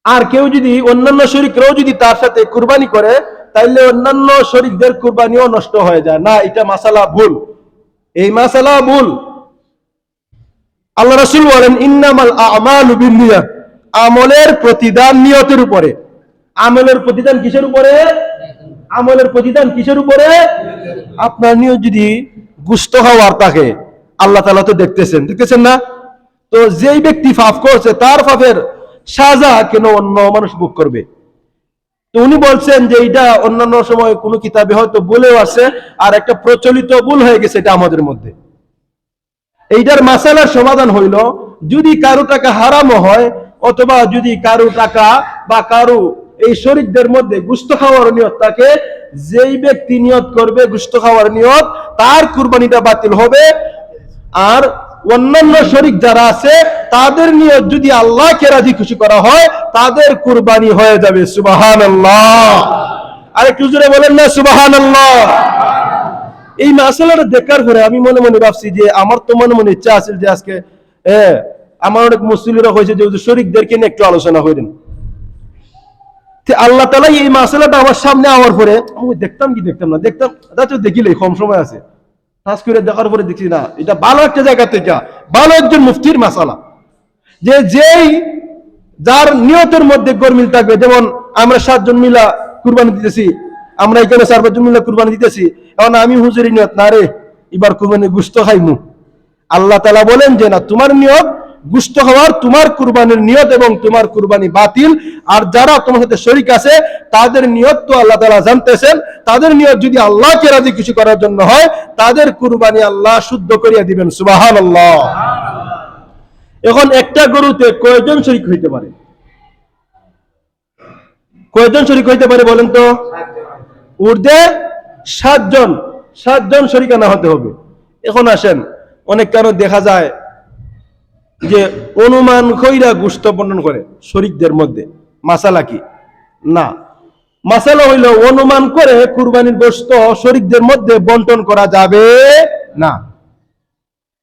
আর কেউ যদি অন্যান্য শরীকরাও যদি তার সাথে কুরবানি করে, তাইলে অন্যান্য শরীকদের কুরবানিও নষ্ট হয়ে যায় না। এটা মাসালা ভুল, এই মাসালা ভুল। আল্লাহ রাসূল বলেন ইন্নামাল আমালু বিন্নিয়াত, আমলের প্রতিদান নিয়তের উপরে। আমলের প্রতিদান কিসের উপরে? আমলের প্রতিদান কিসের উপরে? আপনার নিয়ত যদি গুস্ত হওয়ার থাকে, আল্লাহ তাআলা তো দেখতেছেন না? তো যেই ব্যক্তি পাপ করছে তার পাপের সাজা কেন অন্য মানুষ ভোগ করবে? তো উনি বলছেন যে এটা অন্যান্য সময় কোনো কিতাবে হয়তো বলেও আছে, আর একটা প্রচলিত ভুল হয়ে গেছে এটা আমাদের মধ্যে। এইটার মাসালার সমাধান হইল, যদি কারো টাকা হারামও হয় অথবা যদি কারো টাকা বা কারো এই শরীকদের মধ্যে গুস্ত খাওয়ার নিয়ত থাকে, যেই ব্যক্তি নিয়ত করবে গুস্ত খাওয়ার নিয়ত, তার কুরবানিটা বাতিল হবে। আর অন্যান্য শরীক যারা আছে তাদের নিয়ত যদি আল্লাহকে রাজি খুশি করা হয়, তাদের কুরবানি হয়ে যাবে। সুবহানাল্লাহ। আরেকটু জোরে বলেন না সুবহানাল্লাহ। এই মাসালাটা দেখার পরে আমি মনে মনে ভাবছি যে আমার তো মনে ইচ্ছা আছে যে আজকে আমার অনেক মুসলিমরা হয়েছে যে শরীকদেরকে নিয়ে একটু আলোচনা করেন। আল্লাহ তাআলা এই মাসালাটা আমার সামনে আওয়ার পরে আমি দেখতাম না, তো দেখিলেই কম সময় আছে, কাজ করে দেখার পরে দেখছি না, এটা ভালো একটা জায়গা থেকে ভালো একজন মুফতির মাসালা, যে যেই যার নিয়তের মধ্যে গরমিল থাকবে। যেমন আমরা 7 জন মিলা কুরবানি দিতেছি, আমরা এখানে 4-5 জন মিলা কুরবানি দিতেছি, এখন আমি হুজুরি নিয়ত না রে এবার কুরবানি গুস্ত খাইমু, আল্লাহ তাআলা বলেন যে না, তোমার নিয়ত গুস্ত হওয়ার, তোমার কুরবানির নিয়ত এবং তোমার কুরবানি বাতিল। আর যারা তোমার সাথে শরীক আছে তাদের নিয়ত তো আল্লাহ তাআলা জানতেছেন, তাদের নিয়ত যদি আল্লাহকে রাজি খুশি করার জন্য হয়, তাদের কুরবানি আল্লাহ শুদ্ধ করিয়া দিবেন। সুবহানাল্লাহ। এখন একটা গরুতে কয়জন শরীক হইতে পারে? কয়জন শরীক হইতে পারে বলেন তো? ঊর্ধ্বে 7 জন শরীকানা হতে হবে। এখন আসেন, অনেক কারণ দেখা যায় যে অনুমান কইরা গোশত বন্টন করে শরীকদের মধ্যে। মাসালা কি? না, মাসালা হইল অনুমান করে কুরবানির গোশত শরীকদের মধ্যে বন্টন করা যাবে না।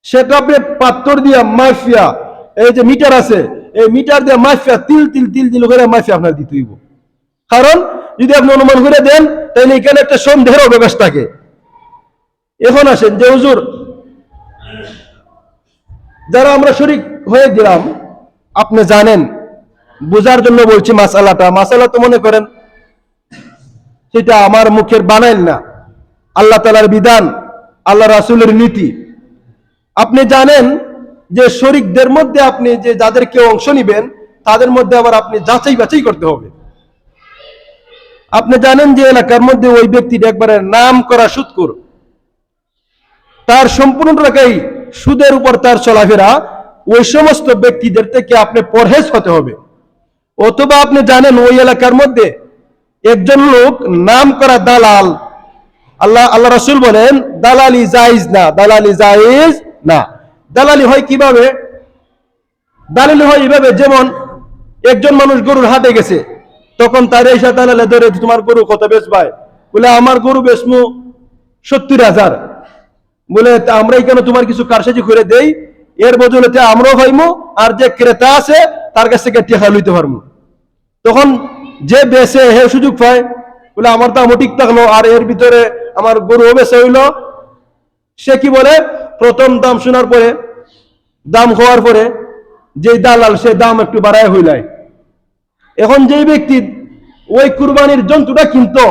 সেটা আপনি পাত্তর দিয়া মাফিয়া, এই যে মিটার আছে, এই মিটার দিয়ে মাফিয়া তিল করে মাফিয়া আপনার দিতে হইব। কারণ যদি আপনি অনুমান করে দেন তাহলে এখানে একটা সন্দেহের অবকাশ থাকে। এখন আসেন যে হুজুর, যারা আমরা শরীক হয়ে দিলাম, আপনি জানেন, বোঝার জন্য বলছি মাসালা তো মনে করেন সেটা আমার মুখের বানাইল না, আল্লাহ তাআলার বিধান, আল্লাহ রাসূলের নীতি। আপনি জানেন যে শরীকদের মধ্যে আপনি যে যাদেরকে অংশ নিবেন তাদের মধ্যে আবার আপনি যাচাই বাছাই করতে হবে। আপনি জানেন যে এলাকার মধ্যে ওই ব্যক্তিটা একবারে নাম করা সুদখোর, তার সম্পূর্ণ টাকাই সুদের উপর তার চলাফেরা, ওই সমস্ত ব্যক্তিদের থেকে আপনি পরহেজ হতে হবে। অথবা আপনি জানেন ওই এলাকার মধ্যে একজন লোক নাম করা দালাল, আল্লাহ রাসূল বলেন দালালি জায়েজ না। দালালি হয় কিভাবে? দালালি হয় এইভাবে, যেমন একজন মানুষ গরুর হাটে গেছে, তখন তার এসে দালালে ধরে, তোমার গরু কত বেচবাই? বলে আমার গরু বেচমু 70,000। বলে আমরা কেন তোমার কিছু কারসাজি করে দেই, এর বদলে আমরাও পাইমু, আর যে ক্রেতা আছে তার কাছ থেকে টাকা লইতে পারবো। তখন যে বেচে হে সুযোগ পায়, বলে আমার দামও ঠিক থাকলো, আর এর ভিতরে আমার গরুও বেচে হইলো। সে কি বলে, প্রথম দাম শোনার পরে, দাম হওয়ার পরে যে দালাল সে দাম একটু বাড়ায় হইলায়। এখন যেই ব্যক্তি ওই কুরবানির জন্তুটা কিনতো,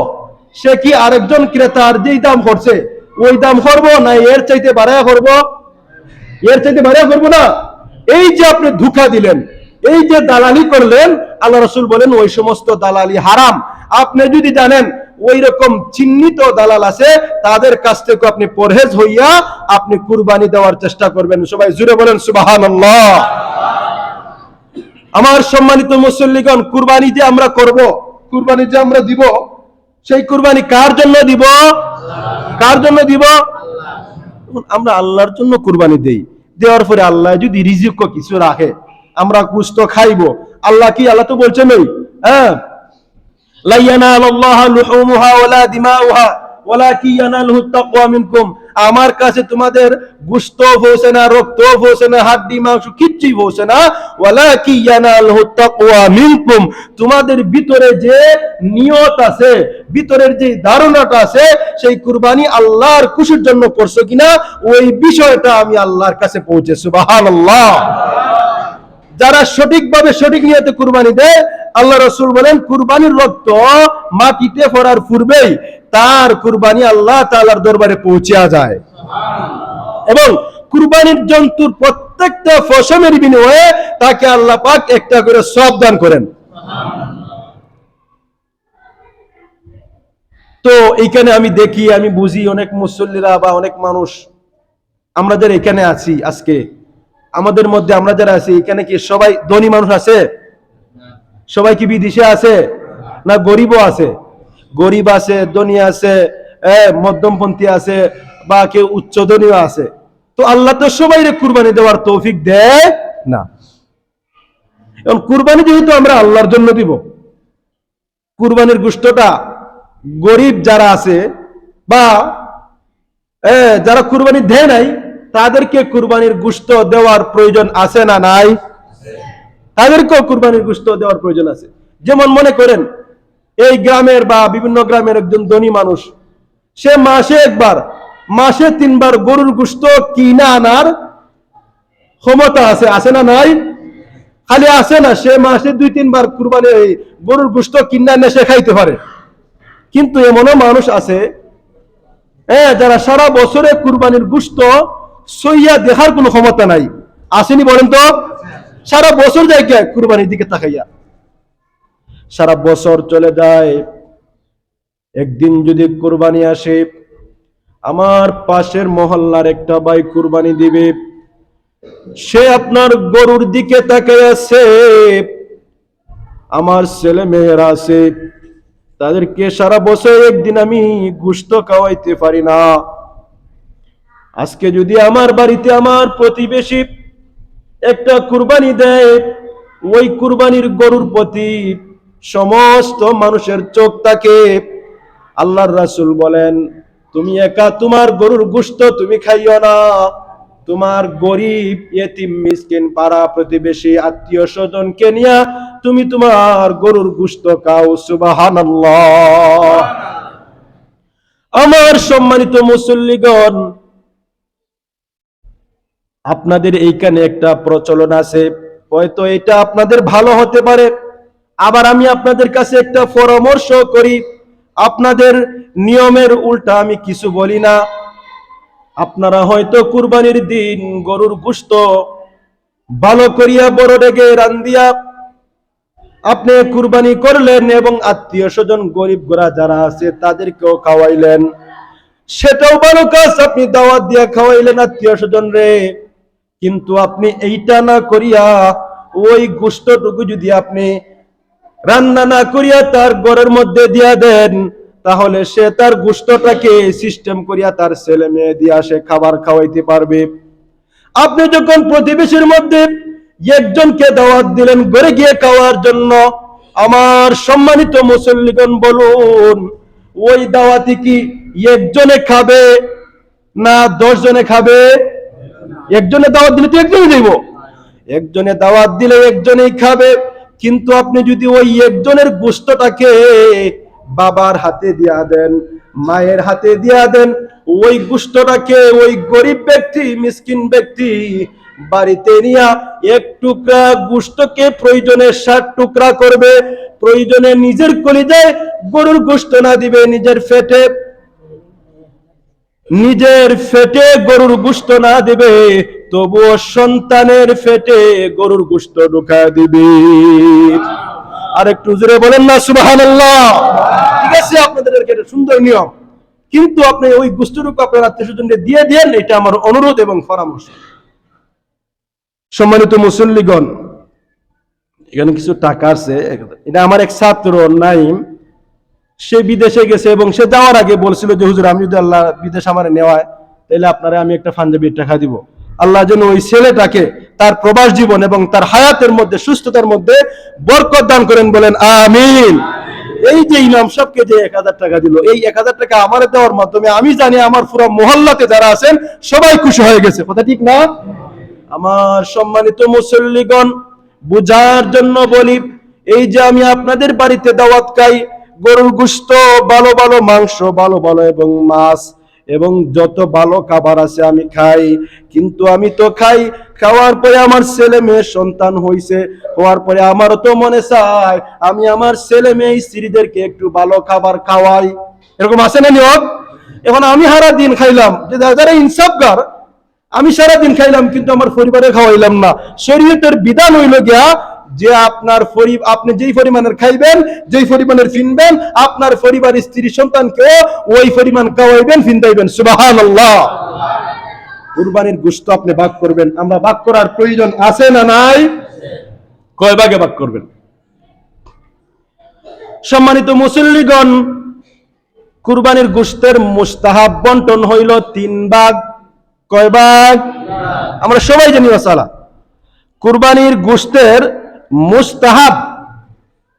সে কি আরেকজন ক্রেতার যেই দাম করছে ওই দাম করবো, না এর চাইতে বাড়ায় করবো? এর চাইতে বাড়ায় করবো না। এই যে আপনি ধোঁকা দিলেন, এই যে দালালি করলেন, আল্লাহ রাসূল বলেন ওই সমস্ত দালালি হারাম। আপনি যদি জানেন ওই রকম চিহ্নিত দালাল আছে, তাদের কাছ থেকে আপনি পরহেজ হইয়া আপনি কুরবানি দেওয়ার চেষ্টা করবেন। সবাই জুড়ে বলেন সুবহানাল্লাহ। আমার সম্মানিত মুসল্লিগণ, কুরবানি যে আমরা করব, কুরবানি যে আমরা দিব, সেই কুরবানি কার জন্য দিব? কার জন্য দিব? আমরা আল্লাহর জন্য কুরবানি দেই। দেওয়ার পরে আল্লাহ যদি রিজিক কিছু রাখে, আমরা গোশত খাইবো। আল্লাহ কি, আল্লাহ তো বলছেন ওই, হ্যাঁ, লা ইয়ানালুল্লাহু লুহুমুহা ওয়ালা দিমাউহা ওয়ালাকিন ইয়ানালুহু তাকওয়া মিনকুম। আমার কাছে তোমাদের গোশত পৌঁছে না, রক্ত পৌঁছে না, হাড্ডি মাংস কিচ্ছুই পৌঁছে না, ওয়ালাকিন ইয়ানালুহু তাকওয়া মিনকুম। তোমাদের ভিতরে যে নিয়ত আছে, ভিতরের যে ধারণাটা আছে, সেই কুরবানি আল্লাহর খুশির জন্য করছো কিনা, ওই বিষয়টা আমি আল্লাহর কাছে পৌঁছে। সুবহানাল্লাহ। যারা সঠিকভাবে সঠিক নিয়তে কুরবানি দেয়, আল্লাহ রাসূল বলেন কুরবানির রক্ত মাটিতে পড়ার পূর্বেই তার কুরবানি আল্লাহ তাআলার দরবারে পৌঁছে যায়। এবং কুরবানির জন্তুর প্রত্যেকটা পশমের বিনিময়ে তাকে আল্লাহ পাক একটা করে সওয়াব দান করেন। তো এইখানে আমি দেখি, আমি বুঝি, অনেক মুসল্লিরা বা অনেক মানুষ, আমরা যারা এখানে আছি আজকে, আমাদের মধ্যে আমরা যারা আছি এখানে, কি সবাই ধনী মানুষ আছে? সবাই কি বিদেশে আছে? না গরিবও আছে? গরিব আছে, ধনী আছে, মধ্যমপন্থী আছে, বা কেউ উচ্চ ধনীও আছে। তো আল্লাহ তো সবাইরে কুরবানি দেওয়ার তৌফিক দেয় না। এখন কুরবানি যেহেতু আমরা আল্লাহর জন্য দিব, কুরবানির গোশতটা গরিব যারা আছে বা যারা কুরবানি দেয় নাই, তাদেরকে কুরবানির গোশত দেওয়ার প্রয়োজন আছে না নাই? তাদেরকেও কুরবানির গোশত দেওয়ার প্রয়োজন আছে। যেমন মনে করেন এই গ্রামের বা বিভিন্ন গ্রামের একজন ধনী মানুষ, সে মাসে একবার, মাসে 3 বার গরুর গোশত কিনে আনার ক্ষমতা আছে, আছে না নাই? খালি আছে না, সে মাসে 2-3 বার কুরবানি গরুর গোশত কিনে এনে সে খাইতে পারে। কিন্তু এমনও মানুষ আছে যারা সারা বছরে কুরবানির গোশত সইয়া দেখার কোনো ক্ষমতা নাই। আসেনি বলেন তো? সারা বছর যায় কে কুরবানির দিকে তাকাইয়া, সারা বছর চলে যায়। একদিন যদি কুরবানি আসে, আমার পাশের মহল্লার একটা ভাই কুরবানি দিবে, সে আপনার গরুর দিকে তাকাই আছে। আমার ছেলে মেয়েরা আছে, তাদেরকে সারা বছর একদিন আমি গোশত খাওয়াইতে পারি না। আজকে যদি আমার বাড়িতে আমার প্রতিবেশী একটা কুরবানি দেয়, ওই কুরবানির গরুর প্রতি সমস্ত মানুষের চোখ থাকে। আল্লাহর রাসূল বলেন, তুমি একা তোমার গরুর গোশত তুমি খাইও না, তোমার গরিব ইয়েতিম মিসকিন পাড়া প্রতিবেশী আত্মীয় স্বজনকে নিয়ে তুমি তোমার গরুর গোশত খাও। সুবহানাল্লাহ। আমার সম্মানিত মুসল্লিগণ, আপনাদের এইখানে একটা প্রচলন আছে, হয়তো এটা আপনাদের ভালো হতে পারে। আবার আমি আপনাদের কাছে একটা পরামর্শ করি, আপনাদের নিয়মের উল্টা আমি কিছু বলি না। আপনারা হয়তো কুরবানির দিন গরুর গোশত ভালো করিয়া বড় ডেগে রান্দিয়া আপনি কুরবানি করলেন এবং আত্মীয় স্বজন গরিব গোরা যারা আছে তাদেরকেও খাওয়াইলেন, সেটাও ভালো কাজ। আপনি দাওয়াত দিয়া খাওয়াইলেন আত্মীয় স্বজন রে, কিন্তু আপনি এইটা না করিয়া ওই গোশতটুকু যদি আপনি রান্না না করিয়া তার ঘরের মধ্যে দিয়া দেন, তাহলে সে তার গোশতটাকে সিস্টেম করিয়া তার ছেলে মেয়ে দিয়া সে খাবার খাওয়াইতে পারবে। আপনি যখন প্রতিবেশীর মধ্যে একজনকে দাওয়াত দিলেন ঘরে গিয়ে খাওয়ার জন্য, আমার সম্মানিত মুসল্লিগণ বলুন, ওই দাওয়াতি কি একজনে খাবে না 10 জনে খাবে? একজনে দাওয়াত দিলে তো একজনই দেব, একজনে দাওয়াত দিলে একজনেই খাবে। কিন্তু আপনি যদি ওই একজনের গোশতটাকে বাবার হাতে দিয়া দেন, মায়ের হাতে দিয়া দেন, ওই গোশতটাকে ওই গরিব ব্যক্তি, মিসকিন ব্যক্তি বাড়িতে নিয়া এক টুকরা গোশতকে প্রয়োজনে 60 টুকরা করবে, প্রয়োজনে নিজের কলিজায় গরুর গোশত না দিবে, নিজের ফেটে গরুর গোশত না দিবে, তবুও সন্তানের ফেটে গরুর গোশত ঢুকা দিবে। আর একটু জোরে বলেন না সুবহানাল্লাহ। ঠিক আছে, আপনাদের এটা সুন্দর নিয়ম, কিন্তু আপনি ওই গোশতটুকু আপনার আত্মীয়স্বজনকে দিয়ে দেন, এটা আমার অনুরোধ এবং পরামর্শ। সম্মানিত মুসল্লিগণ, এখানে কিছু টাকা আছে, এটা আমার এক ছাত্র নাইম, সে বিদেশে গেছে এবং সে যাওয়ার আগে বলছিল যে হুজুর, আমি যদি আল্লাহ বিদেশ আমার নেওয়ায় তাহলে আপনারা আমি একটা পাঞ্জাবির টাকা দিব। আল্লাহ যেন ওই ছেলেটাকে তার প্রবাস জীবন এবং তার হায়াতের মধ্যে, সুস্থতার মধ্যে বরকত দান করেন, বলেন আমিন। এই যে ইমাম সাহেবকে যে 1000 টাকা দিল, এই 1000 টাকা আমার দেওয়ার মাধ্যমে আমি জানি আমার পুরো মহল্লাতে যারা আছেন সবাই খুশি হয়ে গেছে, কথা ঠিক না? আমার সম্মানিত মুসল্লিগণ, বুঝার জন্য বলি, এই যে আমি আপনাদের বাড়িতে দাওয়াত খাই, গরুর গোশত, ভালো ভালো মাংস, ভালো ভালো এবং মাছ এবং যত ভালো খাবার আছে আমি খাই, কিন্তু আমি তো খাই, খাওয়ার পরে আমার ছেলে মেয়ে সন্তান হইছে, হওয়ার পরে আমারও তো মনে চায় আমি আমার ছেলে মেয়ে স্ত্রীদেরকে একটু ভালো খাবার খাওয়াই, এরকম আছে না নিয়ম? এখন আমি সারা দিন খাইলাম, যে যারা ইনসাফগার, আমি সারা দিন খাইলাম কিন্তু আমার পরিবারে খাওয়াইলাম না। শরীয়তের বিধান হইল গিয়া যে আপনি যেই পরিমাণের খাইবেন, যেই পরিমাণের ফিনবেন, আপনার পরিবার স্ত্রী সন্তানকে ওই পরিমাণ খাওয়াইবেন, ফিন্দাইবেন। সুবহানাল্লাহ। কুরবানির গোশত আপনি ভাগ করবেন, আমরা ভাগ করার প্রয়োজন আছে না নাই? কয় ভাগে ভাগ করবেন? সম্মানিত মুসল্লিগণ, কুরবানির গোশতের মুস্তাহাব বন্টন হইল 3 ভাগ। কয় ভাগ? আমরা সবাই জানি মাসালা। কুরবানির গোশতের মুস্তাহাব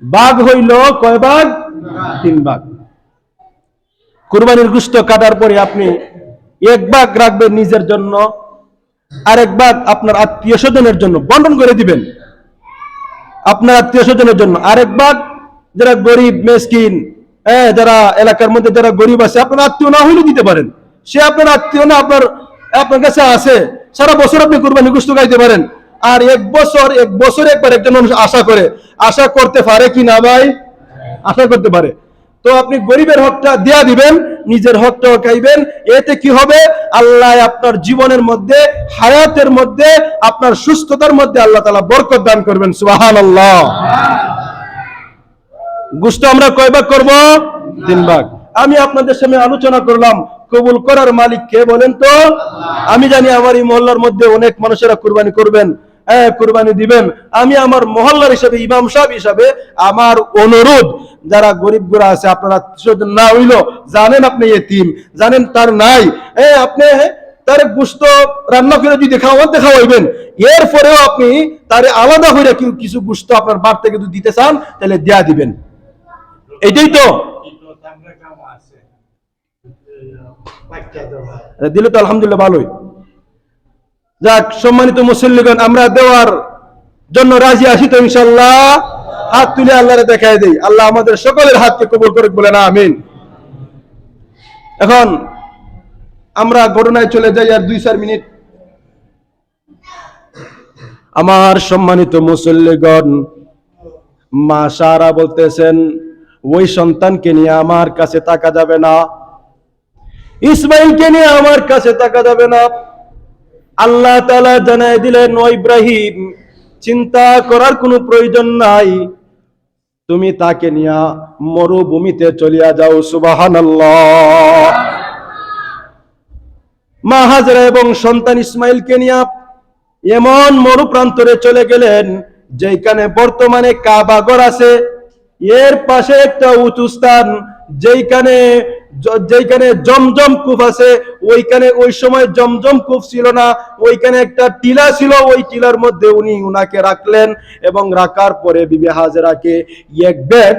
ভাগ হইল কয় ভাগ? 3 ভাগ। কুরবানির গোশত কাটার পরে আপনি 1 ভাগ রাখবেন নিজের জন্য, আরেক ভাগ আপনার আত্মীয় স্বজনের জন্য বন্টন করে দিবেন, আপনার আত্মীয় স্বজনের জন্য। আরেক ভাগ যারা গরিব মিসকিন, যারা এলাকার মধ্যে যারা গরিব আছে, আপনার আত্মীয় না হইলে দিতে পারেন, সে আপনার আত্মীয় না, আপনার কাছে আছে, সারা বছর আপনি কুরবানি গোশত খাইতে পারেন। আর এক বছর একবার একজন মানুষ আশা করতে পারে কি না ভাই? আশা করতে পারে। তো আপনি গরিবের হকটা দিয়া দিবেন, নিজের হকটাও খাইবেন। এতে কি হবে? আল্লাহ আপনার জীবনের মধ্যে, হায়াতের মধ্যে, আপনার সুস্থতার মধ্যে আল্লাহ তাআলা বরকত দান করবেন। সুবহানাল্লাহ। গোশত আমরা কয় ভাগ করব? 3 ভাগ। আমি আপনাদের সামনে আলোচনা করলাম, কবুল করার মালিক কে বলেন তো? আমি জানি আমার এই মহল্লার মধ্যে অনেক মানুষেরা কুরবানি করবেন, কুরবানি দিবেন। আমি আমার মহল্লার হিসাবে, ইমাম সাহেব হিসাবে আমার অনুরোধ, যারা গরিব গুড়া আছে, আপনারা না হইল জানেন আপনি এতিম, জানেন তার নাই, আপনি তার গোশত রান্না করে যদি খাওয়াইবেন, এরপরেও আপনি তারে আলাদা করে কিছু গোশত আপনার বাড়ি থেকে যদি দিতে চান তাহলে দেয়া দিবেন। এটাই তো দিলে তো আলহামদুলিল্লাহ ভালোই। যাক, সম্মানিত মুসল্লিগণ, আমরা দেওয়ার জন্য রাজি আছি তো ইনশাআল্লাহ? হাত তুলে আল্লাহরে দেখাই দেই। আল্লাহ আমাদের সকলের হাতকে কবুল করুক, বলেন আমিন। এখন আমরা ঘটনায় চলে যাই, আর 2-4 মিনিট। আমার সম্মানিত মুসল্লিগণ, মা সারা বলতেছেন, ওই সন্তানকে নিয়ে আমার কাছে তাকা যাবে না, ইসমাইলকে নিয়ে আমার কাছে তাকা যাবে না। আল্লাহ তাআলা জানাই দিলেন, ও ইব্রাহিম, চিন্তা করার কোনো প্রয়োজন নাই, তুমি তাকে নিয়ে মরুভূমিতে চলিয়া যাও। সুবহানাল্লাহ। মা হাজেরা এবং সন্তান ইসমাইলকে নিয়ে এমন মরু প্রান্তরে চলে গেলেন যেখানে বর্তমানে কাবা ঘর আছে, এর পাশে একটা উঁচু স্থান, যেখানে যেখানে জমজম কূপ আছে, ওইখানে ওই সময় জমজম কূপ ছিল না, ওইখানে একটা টিলা ছিল, ওই টিলার মধ্যে উনি উনাকে রাখলেন এবং রাখার পরে বিবি হাজেরাকে এক ব্যাগ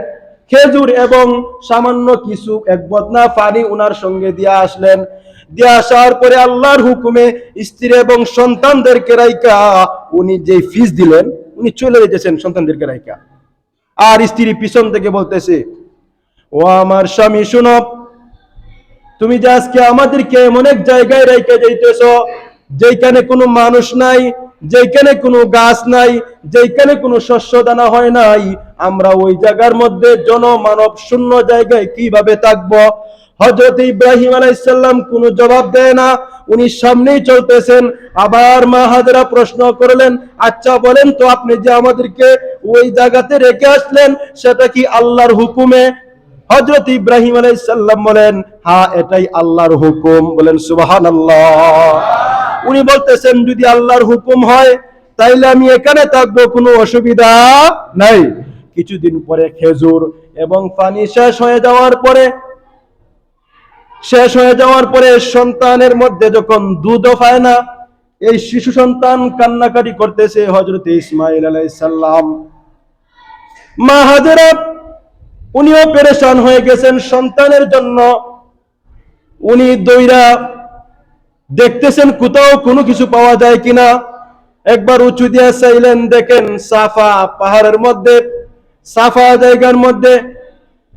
খেজুর এবং সামান্য কিছু এক বদনা পানি উনার সঙ্গে দিয়ে আসলেন। দিয়ে আসার পরে আল্লাহর হুকুমে স্ত্রী এবং সন্তানদেরকে রাইকা উনি যে ফিস দিলেন, উনি চলে যেতেছেন সন্তানদেরকে রাইকা। আর স্ত্রী পিছন থেকে বলতেছে, ও আমার স্বামী শুনো, তুমি যে আজকে আমাদেরকে এমন এক জায়গায় রেখে যাইতেছ যেখানে কোনো মানুষ নাই, যেখানে কোনো গাছ নাই, যেখানে কোনো শস্য দানা হয় নাই, আমরা ওই জায়গার মধ্যে জনমানব শূন্য জায়গায় কিভাবে থাকবো? হযরত ইব্রাহিম আলাইহিস সালাম কোনো জবাব দেয় না, উনি সামনেই চলতেছেন। আবার মা হাজেরা প্রশ্ন করলেন, আচ্ছা বলেন তো, আপনি যে আমাদেরকে ওই জায়গাতে রেখে আসলেন সেটা কি আল্লাহর হুকুমে? হযরত ইব্রাহিম আলাইহিস সালাম বলেন, হ্যাঁ এটাই আল্লাহর হুকুম। বলেন সুবহানাল্লাহ। উনি বলতেছেন, যদি আল্লাহর হুকুম হয় তাইলে আমি এখানে থাকবো, কোনো অসুবিধা নাই। কিছুদিন পরে খেজুর এবং পানি শেষ হয়ে যাওয়ার পরে সন্তানের মধ্যে যখন দুধও পায় না, এই শিশু সন্তান কান্নাকাটি করতেছে। হযরত ইসমাঈল আলাইহিস সালাম, মা হাজেরা উনিও পেরেশান হয়ে গেছেন সন্তানের জন্য। উনি দইরা দেখতেছেন কোথাও কোনো কিছু পাওয়া যায় কিনা। একবার উঁচু দিয়া চাইলেন, দেখেন সাফা পাহাড়ের মধ্যে, সাফা জায়গার মধ্যে,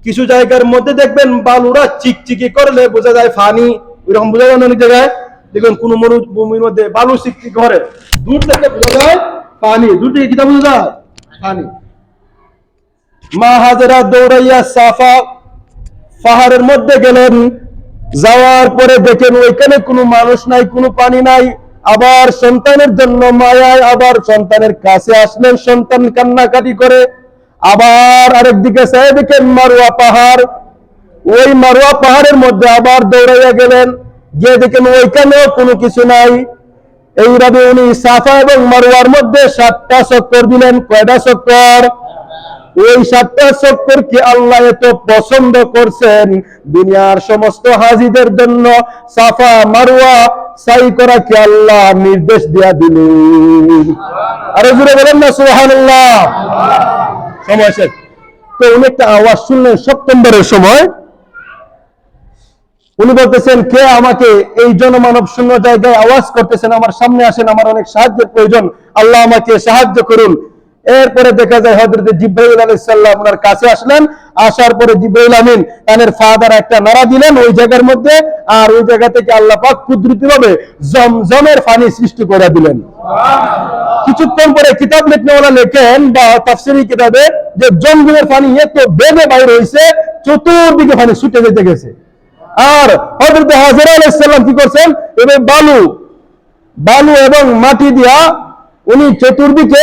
কিছু জায়গার মধ্যে দেখবেন বালুরা চিকচিকি করলে বোঝা যায় পানি, ওইরকম বোঝা যায়। অনেক জায়গায় দেখবেন কোন মরুভূমির মধ্যে বালু চিকচিকি করে, দূর থেকে বোঝা যায় পানি, দূর থেকে কিটা বোঝা যায় পানি। মা হাজেরা দৌড়াইয়া সাফা পাহাড়ের মধ্যে গেলেন। যাওয়ার পরে দেখেন ওইখানে কোনো মানুষ নাই, কোনো পানি নাই। আবার সন্তানের জন্য মায়ায় আবার সন্তানের কাছে আসলেন, সন্তান কান্নাকাটি করে। আবার আরেকদিকে চাই দেখেন মারুয়া পাহাড়, ওই মারুয়া পাহাড়ের মধ্যে আবার দৌড়াইয়া গেলেন, গিয়ে দেখেন ওইখানেও কোনো কিছু নাই। এইভাবে উনি সাফা এবং মারুয়ার মধ্যে 7টা চক্কর দিলেন। কয়টা চক্কর? ওই 7টা চক্করকে আল্লাহ এত পছন্দ করছেন, দুনিয়ার সমস্ত হাজিদের জন্য সাফা মারওয়া সাই করা কি আল্লাহ নির্দেশ দেয়া দিলেন। আরে জুড়ে বলেন না সুবহানাল্লাহ। সময় শেষ। তো উনি একটা আওয়াজ শুনলেন সেপ্টেম্বরের সময়। উনি বলতেছেন, কে আমাকে এই জনমানব শূন্য জায়গায় আওয়াজ করতেছেন, আমার সামনে আসেন, আমার অনেক সাহায্যের প্রয়োজন, আল্লাহ আমাকে সাহায্য করুন। এরপরে দেখা যায় হযরত জিবরাইল আলাইহিস সালাম ওনার কাছে আসলেন। আসার পরে জিবরাইল আমিন কানের ফাদার একটা নাড়া দিলেন ওই জায়গার মধ্যে, আর ওই জায়গা থেকে আল্লাহ পাক কুদরতিভাবে জমজমের পানি সৃষ্টি করে দিলেন। কিছুক্ষণ পরে কিতাব লেখনেওয়ালা লেখেন বা তাফসীরি কিতাবে যে জমজমের পানি এত বেগে বাইর হইছে, চতুর্দিকে পানি ছুটে যেতে গেছে। আর হযরত হাজেরা আলাইহিস সালাম কি করছেন, এবার বালু এবং মাটি দিয়া উনি চতুর্দিকে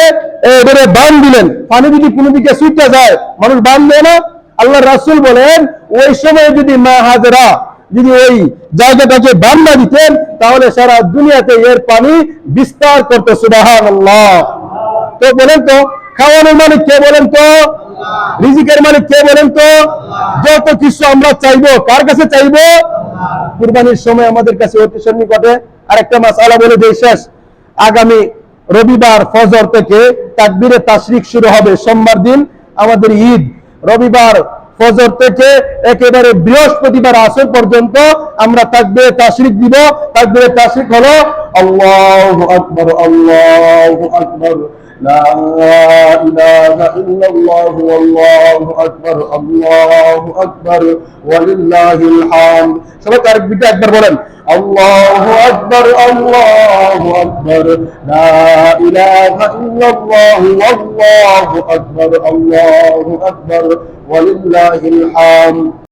এবারে বান দিলেন। পানি যদি কোনো দিকে ছুটে যায়, মানুষ বান দেয় না? আল্লাহ রাসূল বলেন, ওই সময় যদি মা হাজেরা যদি ওই জায়গাটাকে বান না দিতেন, তাহলে সারা দুনিয়াতে এর পানি বিস্তার করতে। সুবহানাল্লাহ। তো বলেন তো, খাওয়ানোর মালিক কে বলেন তো? রিজিকের মালিক কে বলেন তো? যত কিছু আমরা চাইবো কার কাছে চাইবো? কুরবানির সময় আমাদের কাছে অতি সন্নিকটে আরেকটা মাসআলা বলে দেই শেষ। আগামী রবিবার ফজর থেকে তাকবীরে তাশরিক শুরু হবে। সোমবার দিন আমাদের ঈদ। রবিবার ফজর থেকে একেবারে বৃহস্পতিবার আসর পর্যন্ত আমরা তাকবীরে তাশরিক দিব। তাকবীরে তাশরিক হলো আল্লাহু আকবার, আল্লাহু আকবার, লা ইলাহা ইল্লাল্লাহ, আল্লাহু আকবার, আল্লাহু আকবার, ওয়ালিল্লাহিল হামদ। সবাই তাকবীরটা একবার বলেন, আল্লাহু আকবার, আল্লাহু আকবার, লা ইলাহা ইল্লাল্লাহ, আল্লাহু আকবার, আল্লাহু আকবার, ওয়ালিল্লাহিল হামদ।